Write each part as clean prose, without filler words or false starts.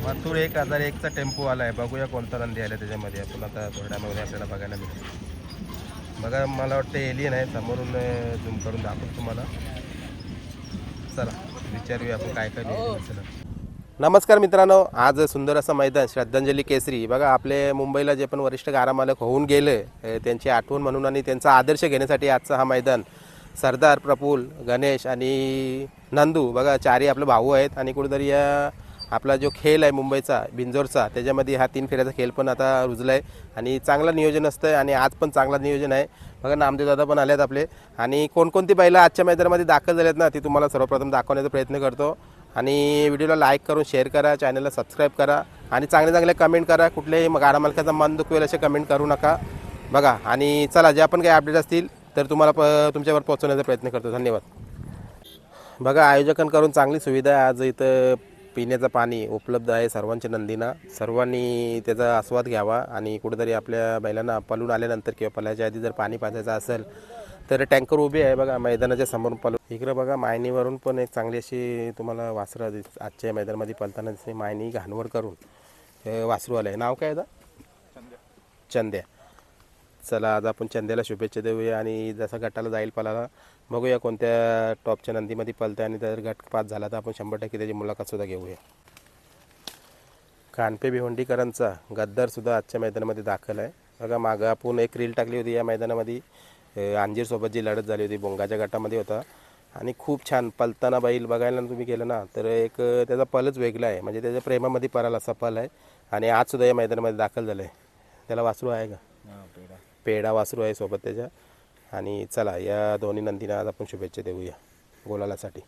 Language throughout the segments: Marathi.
मथुर 1001चा टेम्पो आला आहे. बघूया कोणता नंदी आला त्याच्यामध्ये. आपण आता थोड्यामध्ये आपल्याला बघायला मिळेल. बघा मला वाटतं एलियन आहे. समोरून झूम करून दाखवतो तुम्हाला. चला विचारूया आपण काय काय नियोजन असेल. नमस्कार मित्रांनो, आज सुंदर असं मैदान श्रद्धांजली केसरी. बघा आपले मुंबईला जे पण वरिष्ठ गाडा मालक होऊन गेले त्यांची आठवण म्हणून आणि त्यांचा आदर्श घेण्यासाठी आजचा हा मैदान. सरदार, प्रफुल्ल, गणेश आणि नंदू बघा चारही आपले भाऊ आहेत. आणि कुठेतरी या आपला जो खेळ आहे मुंबईचा बिंजोरचा त्याच्यामध्ये हा 3 फेऱ्याचा खेळ पण आता रुजला आहे आणि चांगलं नियोजन असतं. आणि आज पण चांगलं नियोजन आहे. बघा नामदेव दादा पण आले आहेत आपले. आणि कोणकोणती बैलं आजच्या मैदानामध्ये दाखल झालेत ना ती तुम्हाला सर्वप्रथम दाखवण्याचा प्रयत्न करतो. आणि व्हिडिओला लाईक करून शेअर करा, चॅनलला सबस्क्राईब करा आणि चांगले चांगले कमेंट करा. कुठलेही गाडा मालकाचा मन दुखवेल असे कमेंट करू नका. बघा आणि चला जे आपण काही अपडेट असतील तर तुम्हाला तुमच्यावर पोहोचवण्याचा प्रयत्न करतो. धन्यवाद. बघा आयोजकांकडून चांगली सुविधा आहे. आज इथं पिण्याचं पाणी उपलब्ध आहे सर्वांच्या नंदींना. सर्वांनी त्याचा आस्वाद घ्यावा. आणि कुठेतरी आपल्या बैलांना पळून आल्यानंतर किंवा पळायच्या आधी जर पाणी पाजायचं असेल तर टँकर उभे आहे बघा मैदानाच्या समोर पळून. इकडं बघा मायनीवरून पण एक चांगली अशी तुम्हाला वासरं आजच्या मैदानामध्ये पळताना दिसते. मायनी घाणवड करून वासरू आलं आहे. नाव काय आहे? चंद्या. चला आज आपण चंद्याला शुभेच्छा देऊया. आणि जसा गटाला जाईल पळाला बघूया कोणत्या टॉपच्या नंदीमध्ये पळतं. आणि जर गट पास झाला तर आपण 100% त्याची मुलाखतसुद्धा घेऊया. कानपे भिवंडीकरांचा गद्दारसुद्धा आजच्या मैदानामध्ये दाखल आहे. बघा मागं आपण एक रील टाकली होती या मैदानामध्ये. अंजीरसोबत जी लढत झाली होती बोंगाच्या गटामध्ये होता. आणि खूप छान पलताना बैल बघायला तुम्ही गेलं ना तर एक त्याचा पलच वेगळा आहे. म्हणजे त्याच्या प्रेमामध्ये पळाला असा पल आहे. आणि आजसुद्धा या मैदानामध्ये दाखल झालं आहे. त्याला वासरू आहे का? पेडा वासरू आहे सोबत त्याच्या. आणि चला या दोन्ही नंदींना आज आपण शुभेच्छा देऊया गोलालासाठी.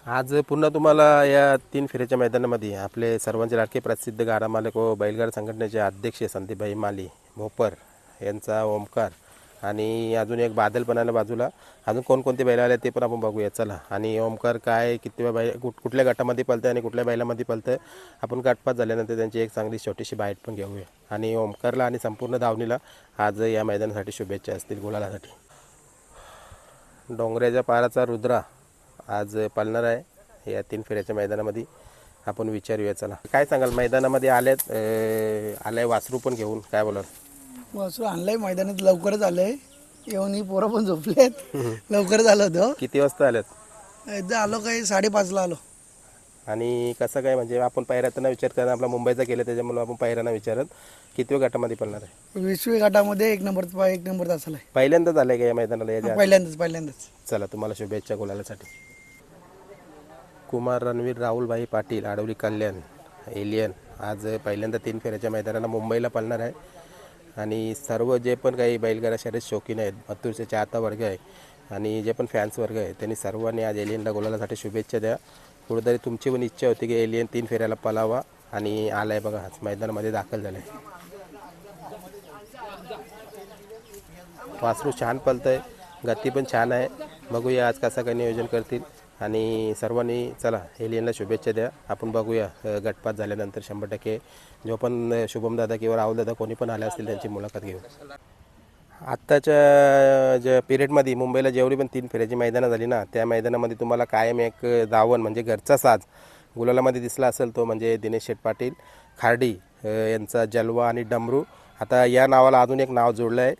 आज पुन्हा तुम्हाला या 3 फेऱ्याच्या मैदानामध्ये आपले सर्वांचे लाडके प्रसिद्ध गाडा मालक व बैलगाडा संघटनेचे अध्यक्ष संदीपभाई माली भोपर यांचा ओमकार आणि अजून एक बादल पण आला बाजूला. अजून कोणकोणते बैल आले ते पण आपण बघूया चला. आणि ओमकार काय किती बैल कुठल्या गटामध्ये पळतं आणि कुठल्या बैलामध्ये पळतं आपण गटपात झाल्यानंतर त्यांची एक चांगली छोटीशी बाईट पण घेऊया. आणि ओमकारला आणि संपूर्ण धावणीला आज या मैदानासाठी शुभेच्छा असतील गुलालासाठी. डोंगऱ्याच्या पाराचा रुद्रा आज पळणार आहे या 3 फेऱ्याच्या मैदानामध्ये. आपण विचारूया चला. काय सांगाल मैदानामध्ये आलाय वासरू पण घेऊन काय बोलाल? वासरू आणलंय मैदानात लवकरच आलंय. येऊन ही पोरं पण झोपलेत. लवकरच आलो होतो. किती वाजता आल्यात? एकदा आलो काही 5:30ला आलो. आणि कसं काय म्हणजे आपण पायऱ्यातना विचार करणार आपला मुंबईचा केलं त्याच्यामुळे आपण पायऱ्यांना विचारत किती गटामध्ये पडणार आहे? 20वी गटामध्ये एक नंबर तासाला आहे. पहिल्यांदाच आलंय का या मैदानाला? याच्या पहिल्यांदाच. चला तुम्हाला शुभेच्छा गुलालासाठी. कुमार रणवीर राहुलभाई पाटील आडवली कल्याण एलियन आज पहिल्यांदा 3 फेऱ्याच्या मैदानाला मुंबईला पळणार आहे. आणि सर्व जे पण काही बैलगाडा शर्यत शौकीन आहेत मथुरचे चाहता वर्ग आहे आणि जे पण फॅन्स वर्ग आहे त्यांनी सर्वांनी आज एलियनला गुलालासाठी शुभेच्छा द्या. कुठेतरी तुमची पण इच्छा होती की एलियन 3 फेऱ्याला पळावा आणि आलाय बघा आज मैदानामध्ये दाखल झालाय. वासरू छान पळतंय, गती पण छान आहे. बघूया आज कसं काय नियोजन करतील. आणि सर्वांनी चला एलियनला शुभेच्छा द्या. आपण बघूया गटपात झाल्यानंतर 100% जो पण शुभम दादा किंवा राहुल दादा कोणी पण आले असतील त्यांची मुलाखत घेऊ. आत्ताच्या ज्या पिरियडमध्ये मुंबईला जेवढी पण 3 फेऱ्याची मैदानं झाली ना त्या मैदानामध्ये तुम्हाला कायम एक धावण म्हणजे घरचा साज गुलालामध्ये दिसला असेल तो म्हणजे दिनेश शेठ पाटील खार्डी यांचा जलवा आणि डमरू. आता या नावाला अजून एक नाव जोडलं आहे.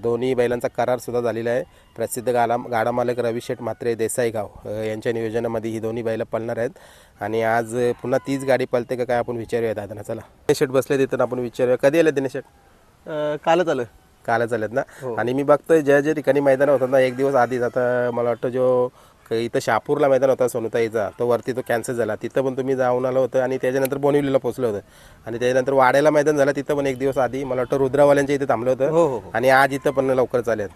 दोन्ही बैलांचा करारसुद्धा झालेला आहे. प्रसिद्ध गाडा मालक रवी शेठ म्हात्रे देसाईगाव यांच्या नियोजनामध्ये ही दोन्ही बैलं पळणार आहेत. आणि आज पुन्हा तीच गाडी पळते का काय आपण विचारूया दादांना. चला दिनेश शेठ बसले तिथं आपण विचारूया. कधी आले दिनेश शेठ? कालच आलेत ना. आणि मी बघतोय ज्या ज्या ठिकाणी मैदान होतात ना एक दिवस आधीच. आता मला वाटतं जो इथं शहापूरला मैदान होता सोनुताईचा तो वरती तो कॅन्सल झाला. तिथं पण तुम्ही जाऊन आलं होतं. आणि त्याच्यानंतर बोनिवलीला पोहोचलं होतं. आणि त्याच्यानंतर वाड्याला मैदान झालं तिथं पण एक दिवस आधी मला वाटतं रुद्रावाल्यांच्या इथे थांबलं होतं. आणि आज इथं पण लवकर चालेल.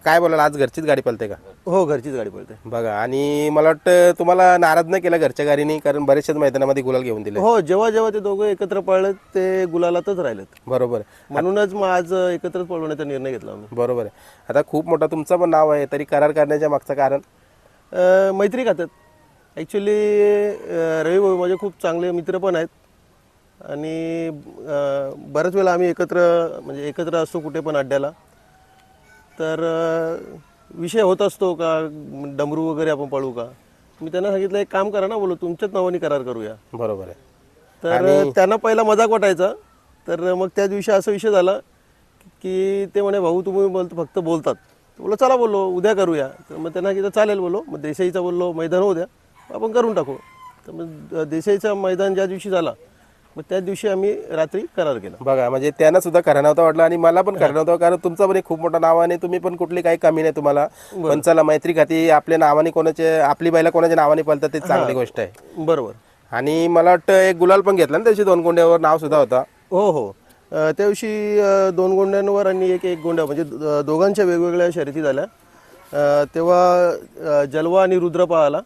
काय बोलाल आज घरचीच गाडी पळते का? हो घरचीच गाडी पळते बघा. आणि मला वाटतं तुम्हाला नाराज नाही केला घरच्या गाडीने कारण बरेचशाच मैदानामध्ये गुलाल घेऊन दिले. हो जेव्हा जेव्हा ते दोघं एकत्र पळलेत ते गुलालातच राहिलेत. बरोबर. म्हणूनच मग आज एकत्रच पळवण्याचा निर्णय घेतला आम्ही. बरोबर आहे. आता खूप मोठा तुमचं पण नाव आहे तरी करार करण्याच्या मागचं कारण? मैत्री खात्यात ॲक्च्युली रवी भाऊ माझे खूप चांगले मित्र पण आहेत. आणि बऱ्याच वेळा आम्ही एकत्र असतो कुठे पण अड्ड्याला. तर विषय होत असतो का डमरू वगैरे आपण पळू का. मी त्यांना सांगितलं एक काम करा ना बोलो तुमच्याच नावाने करार करूया. बरोबर आहे. तर त्यांना पहिला मजाक वाटायचा. तर मग त्या दिवशी असा विषय झाला की ते म्हणे भाऊ तुम्ही फक्त बोलतात. बोललो चला बोललो उद्या करूया. तर मग त्यांना किती चालेल बोललो. मग देसाईचा बोललो मैदान होऊ द्या आपण करून टाकू. तर मग देसाईचा मैदान ज्या दिवशी झाला मग त्या दिवशी आम्ही रात्री करार केला. बघा म्हणजे त्यांना सुद्धा खरं नव्हतं वाटलं आणि मला पण खरं नव्हतं, कारण तुमचं पण एक खूप मोठं नाव आणि तुम्ही पण कुठली काही कमी नाही तुम्हाला. पण चला मैत्री खाती आपल्या नावाने कोणाचे आपली बैला कोणाच्या नावाने पळतात ते चांगली गोष्ट आहे. बरोबर. आणि मला वाटतं एक गुलाल पण घेतला ना त्याची 2 गोंड्यावर नाव सुद्धा होता. हो हो. त्या दिवशी 2 गोंड्यांवर आणि एक गोंड्या म्हणजे दोघांच्या वेगवेगळ्या शर्यती झाल्या. तेव्हा जलवा आणि रुद्र पळाला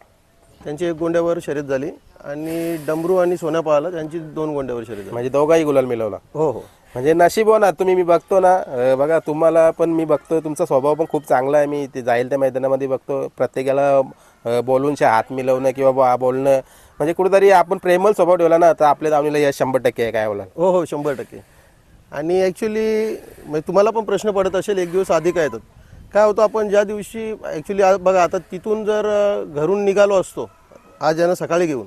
त्यांची 1 गोंड्यावर शर्यत झाली आणि डमरू आणि सोन्या पळाला त्यांची 2 गोंड्यावर शर्यत झाली. म्हणजे दोघाही गुलाल मिळवला. हो हो. म्हणजे नशीब हो ना तुम्ही. मी बघतो ना बघा तुम्हाला पण मी बघतो तुमचा स्वभाव पण खूप चांगला आहे. मी ते जाईल त्या मैदानामध्ये बघतो प्रत्येकाला बोलून हात मिळवणं किंवा बोलणं म्हणजे कुठेतरी आपण प्रेमळ स्वभाव ठेवला ना तर आपल्या दावणीला यश 100% आहे. काय बोला? हो हो 100%. आणि ॲक्च्युली म्हणजे तुम्हाला पण प्रश्न पडत असेल एक दिवस आधी काय येतात. काय होतं आपण ज्या दिवशी ॲक्च्युली बघा आता तिथून जर घरून निघालो असतो आज यानं सकाळी घेऊन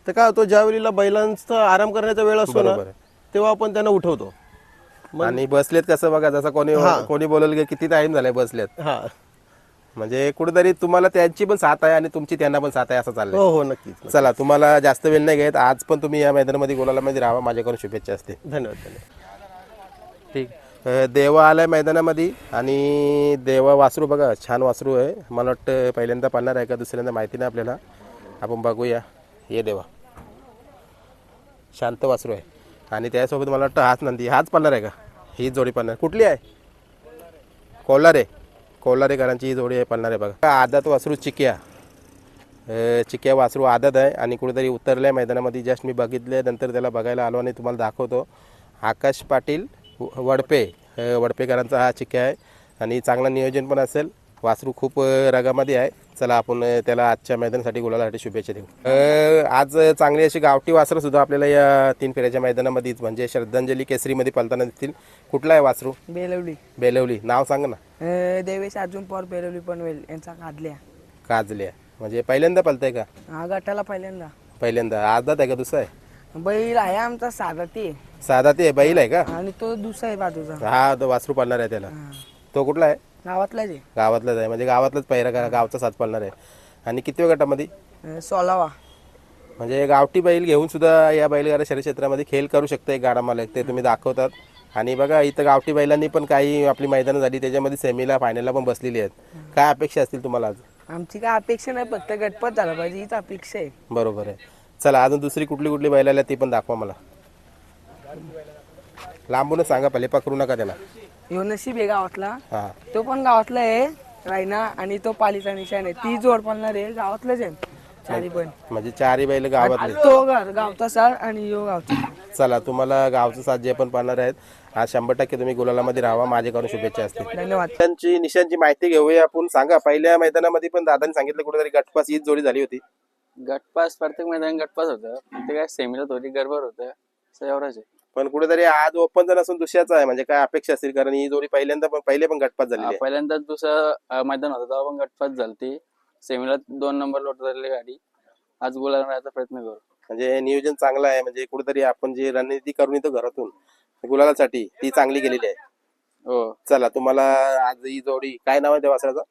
तर काय होतं ज्या वेळेला बैलांचा आराम करण्याचा वेळ असतो ना तेव्हा आपण त्यांना उठवतो. आणि बसलेत कसं बघा जसं कोणी बोलल की किती टाइम झालाय बसलेत. हां म्हणजे कुठेतरी तुम्हाला त्यांची पण साथ आहे आणि तुमची त्यांना पण साथ आहे असं चाललंय. हो हो नक्कीच. चला तुम्हाला जास्त वेळ नाही घेत. आज पण तुम्ही या मैदानामध्ये गोलामध्ये राहा. माझ्याकडून शुभेच्छा असते. धन्यवाद धन्यवाद. ठीक. देवा आलाय मैदानामध्ये आणि देवा वासरू बघा छान वासरू आहे. मला वाटतं पहिल्यांदा पाळणार आहे का दुसऱ्यांदा माहिती नाही आपल्याला. आपण बघूया. हे देवा शांत वासरू आहे आणि त्यासोबत मला वाटतं हाच नंदी हाच पाळणार आहे का? ही जोडी पाळणार कुठली आहे? कोल्हारेकरांची ही जोडी आहे पाळणार आहे बघा. आदत वासरू चिक्या वासरू आदत आहे आणि कुठेतरी उतरल्या मैदानामध्ये. जस्ट मी बघितले नंतर त्याला बघायला आलो आणि तुम्हाला दाखवतो. आकाश पाटील वडपेकरांचा हा चिक्या आहे आणि चांगलं नियोजन पण असेल. वासरू खूप रगामध्ये आहे. चला आपण त्याला आजच्या मैदानासाठी गुलालासाठी शुभेच्छा देऊ. आज चांगली अशी गावठी वासरं सुद्धा आपल्याला या 3 फेऱ्याच्या मैदानामध्येच म्हणजे श्रद्धांजली केसरीमध्ये पळताना दिसतील. कुठला आहे वासरू? बेलवली. नाव सांग ना. देवेश अर्जुन पवार बेलवली पनवेल यांचा काजल्या. म्हणजे पहिल्यांदा पळताय का? हा गटाला पहिल्यांदा. आदत आहे का दुसरा आहे? बैल आहे आमचा साधा ते बैल आहे का? आणि तो दुसरा आहे बाजूचा. हा तो वासरू पळणार आहे त्याला. तो कुठला आहे? गावातलाच आहे. गावातलाच आहे म्हणजे गावातलाच पहिरा गावचा साथ पळणार आहे. आणि कितव्या गटामध्ये? 16वा. म्हणजे गावठी बैल घेऊन सुद्धा या बैलगाडा शर्यत क्षेत्रामध्ये खेळ करू शकता एक गाडा मालक. ते तुम्ही दाखवतात. आणि बघा इथं गावठी बैलांनी पण काही आपली मैदानं झाली त्याच्यामध्ये सेमीला फायनलला पण बसलेली आहेत. काय अपेक्षा असतील तुम्हाला आज? आमची काय अपेक्षा नाही फक्त गटपत झाला पाहिजे हीच अपेक्षा आहे. बरोबर आहे. चला अजून दुसरी कुठली बैल आल्या ती पण दाखवा मला. लांबूनच सांगा पहिले पकडू नका त्याला. ह्यो नशीब आहे गावातला. हा तो पण गावातला आहे रायना आणि तो पालीचा निशाण आहे. ती जोड पळणार आहे गावातलंच आहे चारी पण. म्हणजे 4 बैल गावातले. तो गावचा सर आणि यो गावचा. चला तुम्हाला गावचं साथ जे पण पाळणार आहेत आज 100% तुम्ही गुलालामध्ये राहा. माझ्याकडून शुभेच्छा असतील. धन्यवाद. त्यांची निशांची माहिती घेऊया आपण. सांगा पहिल्या मैदानामध्ये पण दादांनी सांगितलं कुठेतरी गटपास हीच जोडी झाली होती. गटपास प्रत्येक मैदान गटपास होतं. ते काय सेमीला थोडी गडबड होतं एवढंच आहे. पण कुठेतरी आज ओपन जर असून दुसऱ्याचा आहे म्हणजे काय अपेक्षा असतील कारण ही जोडी पहिले पण गटपास झालेली आहे. पहिल्यांदा दुसरं मैदान होतं तेव्हा पण गटपास झाली. सेमीला 2 नंबर लोट झालेली गाडी. आज गुलाल राहायचा प्रयत्न करू. म्हणजे नियोजन चांगलं आहे. म्हणजे कुठेतरी आपण जी रणनीती करून येतो घरातून गुलालासाठी ती चांगली गेलेली आहे. हो. चला तुम्हाला आज ही जोडी काय नाव आहे त्या वासराचं?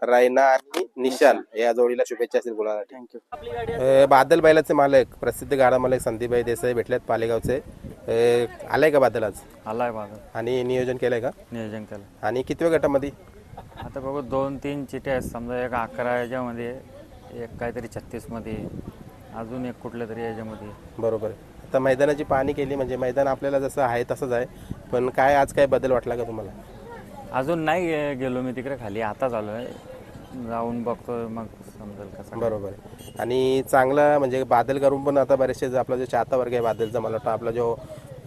रायना आणि निशान या जोडीला शुभेच्छा असतील गुलालासाठी. थँक्यू. बादल बैलाचे मालक प्रसिद्ध गाडा मालक संदीपभाई देसाई भेटलेत पालेगावचे. आलाय का बादल आज? आलाय बादल. आणि नियोजन केलंय का? नियोजन केलं. आणि कितव्या गटामध्ये? आता बघू 2-3 चिट्या आहेत समजा. एक 11 याच्यामध्ये एक काहीतरी 36 मध्ये अजून एक कुठल्या तरी याच्यामध्ये. बरोबर आहे. आता मैदानाची पाहणी केली म्हणजे मैदान आपल्याला जसं आहे तसंच आहे. पण काय आज काय बदल वाटला का तुम्हाला? अजून नाही गेलो मी तिकडे खाली. आता चालू आहे जाऊन बघतो मग समजेल कसं. बरोबर आहे. आणि चांगला म्हणजे बादल करून पण आता बरेचसे आपला जो चाहता वर्ग आहे बादलचा मला वाटतं आपला जो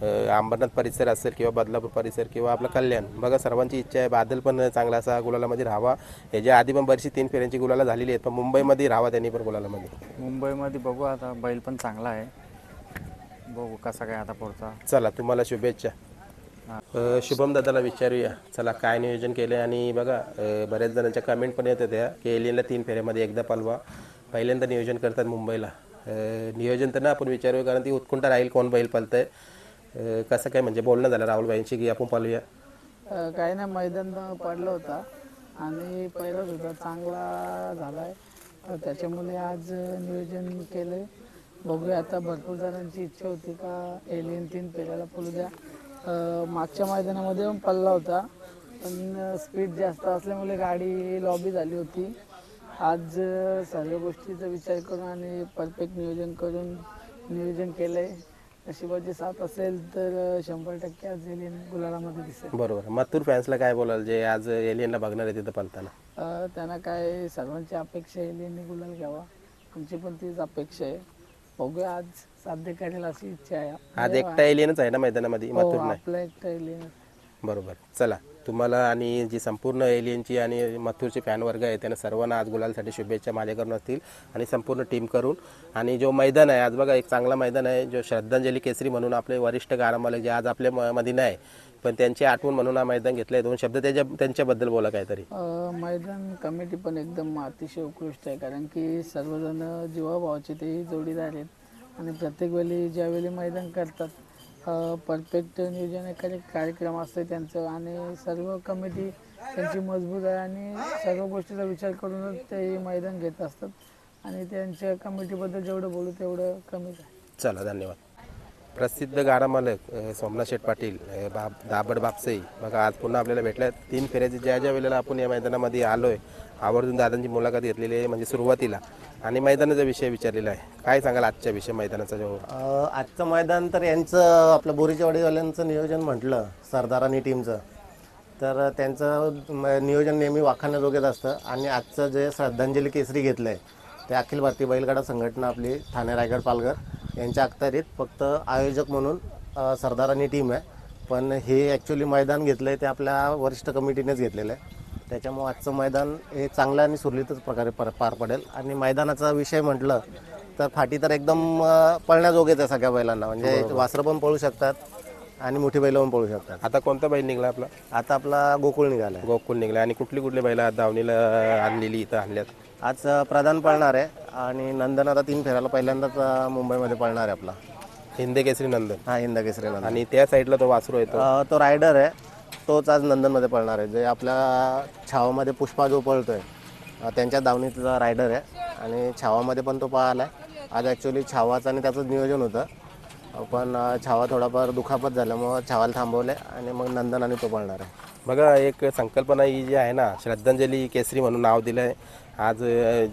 अंबरनाथ परिसर असेल किंवा बदलापूर परिसर किंवा आपलं कल्याण बघा सर्वांची इच्छा आहे बादल पण चांगला असा गुलालामध्ये राहावा. याच्या आधी पण बरीचशी 3 फेऱ्यांची गुलाला झालेली आहेत पण मुंबईमध्ये राहावा त्यांनी पण गुलालामध्ये. मुंबईमध्ये बघू आता. बैल पण चांगला आहे. बघू कसा काय आता पुढचा. चला तुम्हाला शुभेच्छा. शुभम दादाला विचारूया चला काय नियोजन केलं आहे. आणि बघा बऱ्याच जणांच्या कमेंट पण येत होत्या की एलियनला 3 फेऱ्यामध्ये एकदा पळवा. पहिल्यांदा नियोजन करतात मुंबईला नियोजन तर ना आपण विचारूया, कारण ती उत्कंठा राहील कोण बैल पळतंय. कसं काय म्हणजे बोलणं झालं राहुलबाईंशी की आपण पालूया? काही नाही, मैदान पडलं होता आणि पहिला सुद्धा चांगला झालाय, तर त्याच्यामुळे आज नियोजन केलंय. बघूया आता, भरपूर जणांची इच्छा होती का एलियन 3 पेल्याला पळू द्या. मागच्या मैदानामध्ये पण पडला होता, पण स्पीड जास्त असल्यामुळे गाडी लॉबी झाली होती. आज सर्व गोष्टीचा विचार करून आणि परफेक्ट नियोजन करून नियोजन केलंय. नशिबाची साथ असेल तर 100% आज एलियन गुलालामध्ये दिसेल. बरोबर. मथुर फॅन्सला काय बोलाल जे आज एलियनला बघणार आहे तिथं पळताना? त्यांना काय, सर्वांची अपेक्षा आहे एलियनने गुलाल घ्यावा, आमची पण तीच अपेक्षा आहे. बघूया आज साध्य करेल अशी इच्छा आहे. आज एकटा एलियनच आहे ना मैदानामध्ये, मथुर नाही? आपला एकटा एलियन. बरोबर. चला, तुम्हाला आणि जी संपूर्ण एलियनची आणि मथुरचे फॅन वर्ग आहे त्यांना सर्वांना आज गुलालसाठी शुभेच्छा माझ्याकडून असतील आणि संपूर्ण टीम करून. आणि जो मैदान आहे आज बघा, एक चांगला मैदान आहे, जो श्रद्धांजली केसरी म्हणून आपले वरिष्ठ गारामालक जे आज आपल्या मध्ये नाही, पण त्यांची आठवण म्हणून हा मैदान घेतलं आहे. 2 शब्द त्यांच्याबद्दल बोला काहीतरी. मैदान कमिटी पण एकदम अतिशय उत्कृष्ट आहे, कारण की सर्वजण जीवाभावाचे ते जोडीदार आहेत आणि प्रत्येक वेळी ज्यावेळी मैदान करतात परफेक्ट नियोजन कार्यक्रम असते त्यांचं, आणि सर्व कमिटी त्यांची मजबूत आहे आणि सर्व गोष्टीचा विचार करूनच ते मैदान घेत असतात आणि त्यांच्या कमिटीबद्दल जेवढं बोलू तेवढं कमीच आहे. चला, धन्यवाद. प्रसिद्ध गाडा मालक सोमनाथ शेठ पाटील, दाबड बापसे बघा आज पुन्हा आपल्याला भेटल्या. 3 फेऱ्याचे ज्या वेळेला आपण या मैदानामध्ये आलोय, आवर्जून दादांची मुलाखत घेतलेली आहे म्हणजे सुरुवातीला, आणि मैदानाचा विषय विचारलेला आहे. काय सांगाल आजच्या विषय मैदानाचा? जो आजचं मैदान तर यांचं आपलं बोरीच्या वाडीवाल्यांचं नियोजन म्हटलं सरदारानी टीमचं, तर त्यांचं नियोजन नेहमी वाखाणण्याजोगेच असतं. आणि आजचं जे श्रद्धांजली केसरी घेतलं आहे ते अखिल भारतीय बैलगाडा संघटना आपली ठाणे रायगड पालघर यांच्या अखत्यारीत फक्त आयोजक म्हणून सरदारानी टीम आहे, पण हे ॲक्च्युली मैदान घेतलं आहे ते आपल्या वरिष्ठ कमिटीनेच घेतलेलं आहे. त्याच्यामुळे आजचं मैदान हे चांगलं आणि सुरळीतच प्रकारे पार पडेल. आणि मैदानाचा विषय म्हटलं तर फाटी तर एकदम पळण्याजोगेच आहे सगळ्या बैलांना, म्हणजे वासरं पण पळू शकतात आणि मोठी बैलं पण पळू शकतात. आता कोणता बैल निघला आपला? आता आपला गोकुळ निघाला आहे. गोकुळ निघला. आणि कुठली बैल दावणीला आणलेली इथं आणल्यात? आज प्रधान पळणार आहे आणि नंदन आता 3 फेऱ्याला पहिल्यांदाच मुंबईमध्ये पळणार आहे आपला. हिंद केसरी नंदन. हा, हिंद केसरी नंदन. आणि त्या साईडला तो वासरू येतो, तो रायडर आहे, तोच आज नंदनमध्ये पळणार आहे. जे आपल्या छावामध्ये पुष्पा जो पळतोय त्यांच्या दावणीतला रायडर आहे आणि छावामध्ये पण तो पळाला आहे. आज ॲक्च्युली छावाचं आणि त्याचं नियोजन होतं, पण छावा थोडाफार दुखापत झाल्यामुळं छावाला थांबवले आणि मग नंदन आणि तो पळणार आहे. बघा एक संकल्पना ही जी आहे ना, श्रद्धांजली केसरी म्हणून नाव दिलं आहे. आज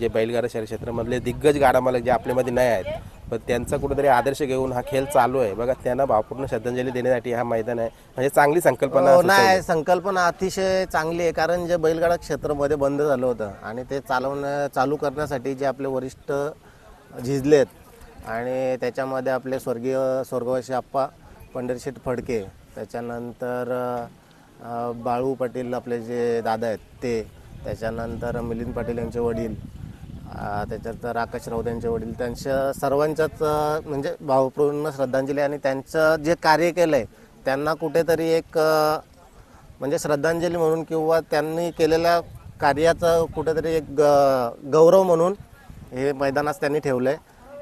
जे बैलगाडा शहर क्षेत्रामधले दिग्गज गाडा मालक जे आपल्यामध्ये नाही आहेत, पण त्यांचा कुठेतरी आदर्श घेऊन हा खेळ चालू आहे. बघा, त्यांना भावपूर्ण श्रद्धांजली देण्यासाठी हा मैदान आहे, म्हणजे चांगली संकल्पना. नाही, संकल्पना अतिशय चांगली आहे, कारण जे बैलगाडा क्षेत्रामध्ये बंद झालं होतं आणि ते चालू करण्यासाठी जे आपले वरिष्ठ झिजलेत आणि त्याच्यामध्ये आपले स्वर्गवासी आप्पा पंढरीशेठ फडके, त्याच्यानंतर बाळू पाटील आपले जे दादा आहेत ते, त्याच्यानंतर मिलिंद पाटील यांचे वडील, त्याच्यात राकेश राऊत यांचे वडील, त्यांच्या सर्वांच्याच म्हणजे भावपूर्ण श्रद्धांजली. आणि त्यांचं जे कार्य केलं आहे त्यांना कुठेतरी एक म्हणजे श्रद्धांजली म्हणून किंवा त्यांनी केलेल्या कार्याचं कुठेतरी एक गौरव म्हणून हे मैदानास त्यांनी ठेवलं आहे.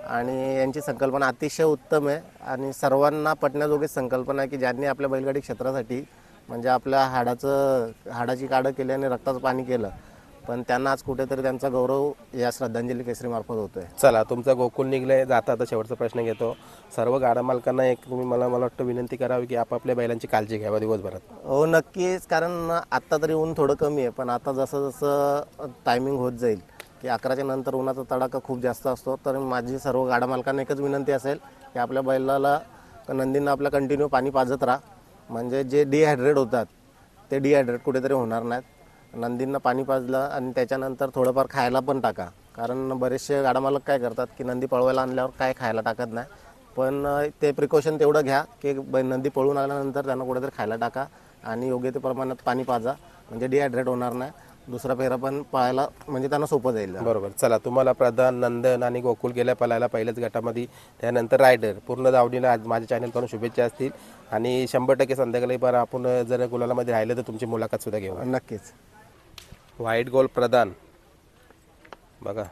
आणि यांची संकल्पना अतिशय उत्तम आहे आणि सर्वांना पटण्याजोगीच संकल्पना आहे की ज्यांनी आपल्या बैलगाडी क्षेत्रासाठी म्हणजे आपल्या हाडाची काढं केली आणि रक्ताचं पाणी केलं, पण त्यांना आज कुठेतरी त्यांचा गौरव या श्रद्धांजली केसरीमार्फत होतोय. चला, तुमचा गोकुळ निघलंय, जाता आता शेवटचा प्रश्न घेतो. सर्व गाडा मालकांना एक तुम्ही मला वाटतं विनंती करावी की आपापल्या बैलांची काळजी घ्यावी दिवसभरात. हो, नक्कीच, कारण आत्ता तरी ऊन थोडं कमी आहे, पण आता जसं जसं टायमिंग होत जाईल की 11च्या नंतर उन्हाचा तडाखा खूप जास्त असतो, तर माझी सर्व गाडा मालकांना एकच विनंती असेल की आपल्या बैलाला नंदींना आपल्या कंटिन्यू पाणी पाजत राहा, म्हणजे जे डिहायड्रेट होतात ते डिहायड्रेट कुठेतरी होणार नाहीत. नंदींना पाणी पाजलं आणि त्याच्यानंतर थोडंफार खायला पण टाका, कारण बरेचसे गाडा मालक काय करतात की नंदी पळवायला आणल्यावर काय खायला टाकत नाही, पण ते प्रिकॉशन तेवढं घ्या की नंदी पळून आल्यानंतर त्यांना कुठेतरी खायला टाका आणि योग्य ते प्रमाणात पाणी पाजा, म्हणजे डिहायड्रेट होणार नाही. दुसरा फेरा पण पळायला म्हणजे त्यांना सोपं जाईल. बरोबर. चला, तुम्हाला प्रधान, नंदन आणि गोकुळ गेल्या पळायला पहिल्याच गटामध्ये, त्यानंतर रायडर पूर्ण दावणीला आज माझ्या चॅनलकडून शुभेच्छा असतील आणि 100% संध्याकाळी पण आपण जर गुलालामध्ये राहिलं तर तुमची मुलाखत सुद्धा घेऊ. नक्कीच. व्हाईट गोल्ड प्रधान बघा,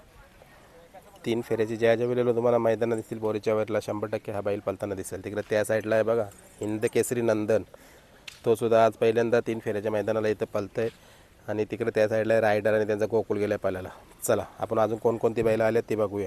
3 फेऱ्याची ज्या ज्या वेळेला तुम्हाला मैदानात दिसतील बोरीच्या वरला 100% हा बैल पळताना दिसेल. तिकडे त्या साईडला आहे बघा हिंद केसरी नंदन, तो सुद्धा आज पहिल्यांदा 3 फेऱ्याच्या मैदानाला इथं पळतंय. आणि तिकडे त्या साईडला रायडर आणि त्यांचा गोकुळ गेलाय पळायला. चला आपण अजून कोणकोणती बैल आल्यात ती बघूया.